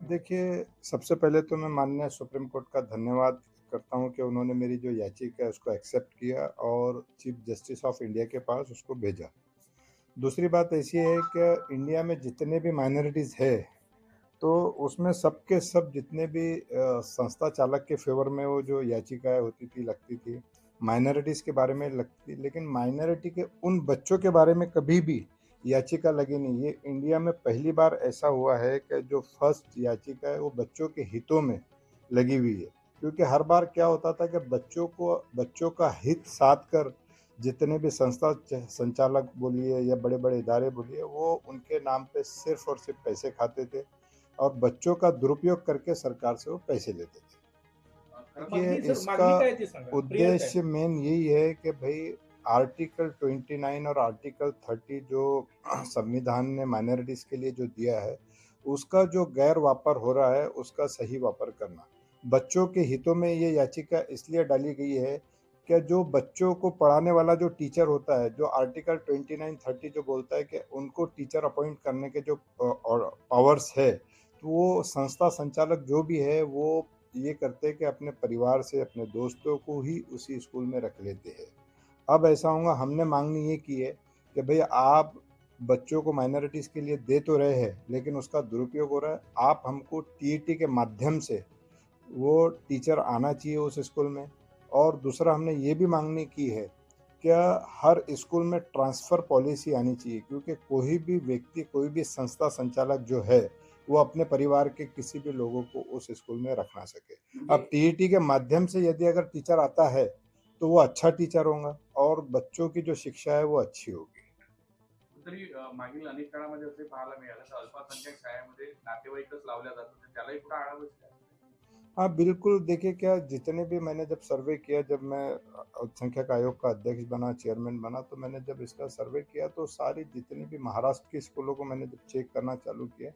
देखिए, सबसे पहले तो मैं माननीय सुप्रीम कोर्ट का धन्यवाद करता हूँ कि उन्होंने मेरी जो याचिका है उसको एक्सेप्ट किया और चीफ जस्टिस ऑफ इंडिया के पास उसको भेजा। दूसरी बात ऐसी है कि इंडिया में जितने भी माइनॉरिटीज़ है, तो उसमें सब के सब जितने भी संस्था चालक के फ़ेवर में वो जो याचिकाएँ होती थी, लगती थी, माइनॉरिटीज़ के बारे में लगती, लेकिन माइनॉरिटी के उन बच्चों के बारे में कभी भी याचिका लगी नहीं। ये इंडिया में पहली बार ऐसा हुआ है कि जो फर्स्ट याचिका है, वो बच्चों के हितों में लगी हुई है। क्योंकि हर बार क्या होता था कि बच्चों का हित साध कर जितने भी संस्था संचालक बोलिए या बड़े-बड़े इदारे बोलिए, वो उनके नाम पे सिर्फ़ और सिर्फ़ पैसे खाते थे। और बच्चों का दुरुपयोग करके सरकार से वो पैसे लेते थे। देखिए, मागणी सर, इसका मागणी काय ते सांगा? प्रेयर काय? उद्देश्य मेन यही है कि भई आर्टिकल 29 और आर्टिकल 30 जो संविधान ने माइनॉरिटीज़ के लिए जो दिया है, उसका जो गैर वापर हो रहा है, उसका सही वापर करना। बच्चों के हितों में ये याचिका इसलिए डाली गई है कि जो बच्चों को पढ़ाने वाला जो टीचर होता है, जो आर्टिकल 29-30 जो बोलता है कि उनको टीचर अपॉइंट करने के जो और पावर्स है, तो वो संस्था संचालक जो भी है, वो ये करते हैं कि अपने परिवार से, अपने दोस्तों को ही उसी स्कूल में रख लेते हैं। अब ऐसा होगा, हमने माँगनी ये की है कि भई आप बच्चों को माइनॉरिटीज़ के लिए दे तो रहे हैं, लेकिन उसका दुरुपयोग हो रहा है। आप हमको टीईटी के माध्यम से वो टीचर आना चाहिए उस स्कूल में। और दूसरा हमने ये भी माँगनी की है, क्या हर स्कूल में ट्रांसफ़र पॉलिसी आनी चाहिए, क्योंकि कोई भी व्यक्ति, कोई भी संस्था संचालक जो है, वो अपने परिवार के किसी भी लोगों को उस स्कूल में रख ना सके। म्हणजे अब टीईटी के माध्यम से यदि अगर टीचर आता है, तो वो अच्छा टीचर होगा और बच्चों की जो शिक्षा है वो अच्छी होगी। तरी मागील अनेक काळामध्ये असे पाहायला मिळालं, की अल्पसंख्याक शाळेमध्ये नातेवाईकच लावल्या जातात. तर त्यालाही कुठे आळा बसला? हाँ, बिल्कुल, देखिए क्या जितने भी मैंने जब सर्वे किया, जब मैं अल्पसंख्यक आयोग का अध्यक्ष बना, चेयरमैन बना, तो मैंने जब इसका सर्वे किया तो सारी जितनी भी महाराष्ट्र की स्कूलों को मैंने जब चेक करना चालू किया,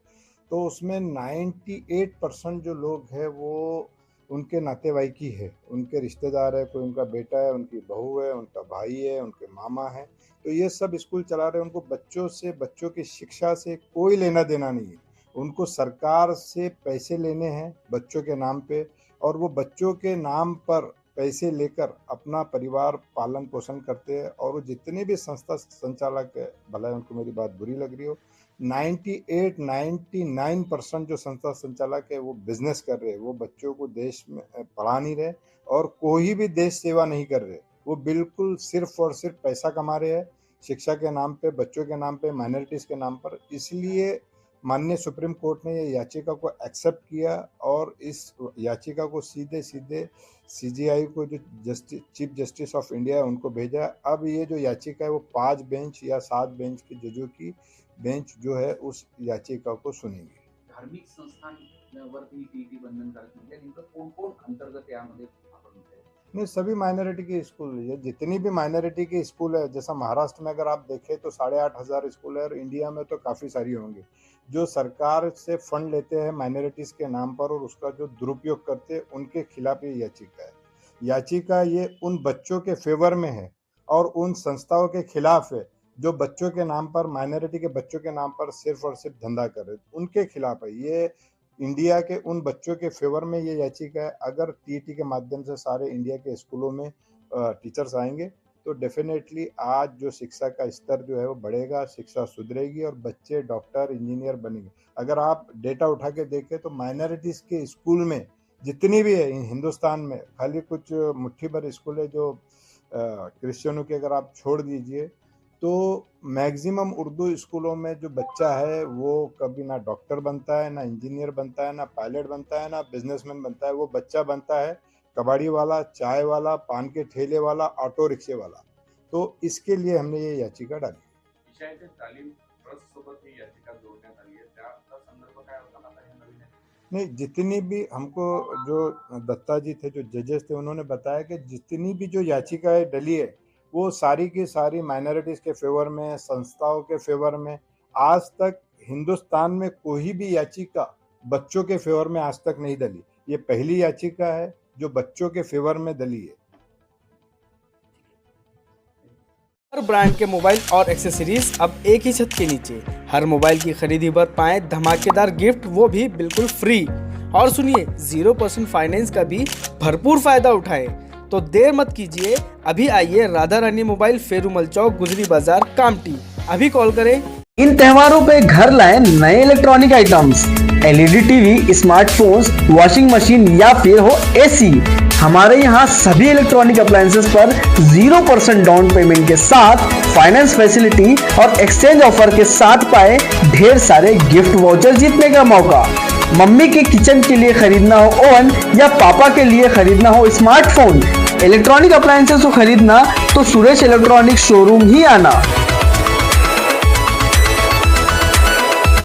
तो उसमें 98% जो लोग हैं वो उनके नातेवाईक ही है, उनके रिश्तेदार है, कोई उनका बेटा है, उनकी बहू है, उनका भाई है, उनके मामा हैं। तो ये सब स्कूल चला रहे हैं, उनको बच्चों से, बच्चों की शिक्षा से कोई लेना-देना नहीं है। उनको सरकार से पैसे लेने हैं बच्चों के नाम पे, और वो बच्चों के नाम पर पैसे लेकर अपना परिवार पालन-पोषण करते हैं। और वो जितने भी संस्था संचालक है, भले उनको मेरी बात बुरी लग रही हो, 98-99% जो संस्था संचालक है वो बिज़नेस कर रहे हैं। वो बच्चों को देश में पढ़ा नहीं रहे और कोई भी देश सेवा नहीं कर रहे। वो बिल्कुल सिर्फ़ और सिर्फ़ पैसा कमा रहे हैं, शिक्षा के नाम पे, बच्चों के नाम पे, माइनॉरिटीज़ के नाम पर। इसलिए माननीय सुप्रीम कोर्ट ने ये याचिका को एक्सेप्ट किया और इस याचिका को सीधे-सीधे सीजेआई को, जो चीफ जस्टिस ऑफ इंडिया है, उनको भेजा। अब ये जो याचिका है वो 5 बेंच या 7 बेंच की जजों की बेंच जो है उस याचिका को सुनेगी। धार्मिक संस्थांवरती टीटी बंधनकारक म्हणजे नेमकं कोण-कोण अंतर्गत यामध्ये आपण म्हणताय? नहीं, सभी माइनॉरिटी के स्कूल, ये जितनी भी माइनॉरिटी के स्कूल है, जैसा महाराष्ट्र में अगर आप देखें तो 8,500 स्कूल है और इंडिया में तो काफ़ी सारी होंगी, जो सरकार से फंड लेते हैं माइनॉरिटीज़ के नाम पर और उसका जो दुरुपयोग करते हैं, उनके खिलाफ ये याचिका है। याचिका ये उन बच्चों के फ़ेवर में है और उन संस्थाओं के खिलाफ है, जो बच्चों के नाम पर, माइनॉरिटी के बच्चों के नाम पर सिर्फ़ और सिर्फ़ धंधा कर रहे हैं, उनके खिलाफ है। ये इंडिया के उन बच्चों के फ़ेवर में ये याचिका है। अगर टीईटी के माध्यम से सारे इंडिया के स्कूलों में टीचर्स आएँगे, तो डेफ़िनेटली आज जो शिक्षा का स्तर जो है वो बढ़ेगा, शिक्षा सुधरेगी और बच्चे डॉक्टर, इंजीनियर बनेंगे। अगर आप डेटा उठा के देखें तो माइनॉरिटीज़ के स्कूल में जितनी भी है हिंदुस्तान में, खाली कुछ मुट्ठी भर स्कूल है जो क्रिश्चियनों के अगर आप छोड़ दीजिए, तो मैक्सिमम उर्दू स्कूलों में जो बच्चा है वो कभी ना डॉक्टर बनता है, ना इंजीनियर बनता है, ना पायलट बनता है, ना बिज़नेसमैन बनता है। वो बच्चा बनता है कबाड़ी वाला, चाय वाला, पान के ठेले वाला, ऑटो रिक्शे वाला। तो इसके लिए हमने ये याचिका डाली। विषयाचे तालीम ट्रस्टसोबत ही याचिका जोडण्यात आली आहे. त्याचा संदर्भ काय होता आता हे नवीन आहे? नहीं, जितनी भी हमको जो दत्ता जी थे, जो जजेस थे, उन्होंने बताया कि जितनी भी जो याचिकाएँ डली है, वो सारी की सारी माइनॉरिटीज़ के फ़ेवर में, संस्थाओं के फ़ेवर में। आज तक हिंदुस्तान में कोई भी याचिका बच्चों के फ़ेवर में आज तक नहीं डली। ये पहली याचिका है जो बच्चों के फ़ेवर में डली है। हर ब्रांड के मोबाइल और एक्सेसरीज अब एक ही छत के नीचे। हर मोबाइल की खरीदी पर पाएं धमाकेदार गिफ्ट, वो भी बिल्कुल फ्री। और सुनिए 0% फाइनेंस का भी भरपूर फायदा उठाएं। तो देर मत कीजिए, अभी आइए राधा रानी मोबाइल, फेरुमल चौक, गुजरी बाजार, कामटी। अभी कॉल करें। इन त्योहारों पे घर लाएं नए electronic items, LED TV, smartphones, washing machine या फिर हो एसी। हमारे यहाँ सभी इलेक्ट्रॉनिक अप्लायंसेस पर 0% डाउन पेमेंट के साथ फाइनेंस फैसिलिटी और एक्सचेंज ऑफर के साथ पाए ढेर सारे गिफ्ट वाउचर जीतने का मौका। मम्मी के किचन के लिए खरीदना हो ओवन या पापा के लिए खरीदना हो स्मार्टफोन, इलेक्ट्रॉनिक अप्लायंसेस को खरीदना तो सुरेश इलेक्ट्रॉनिक शोरूम ही आना।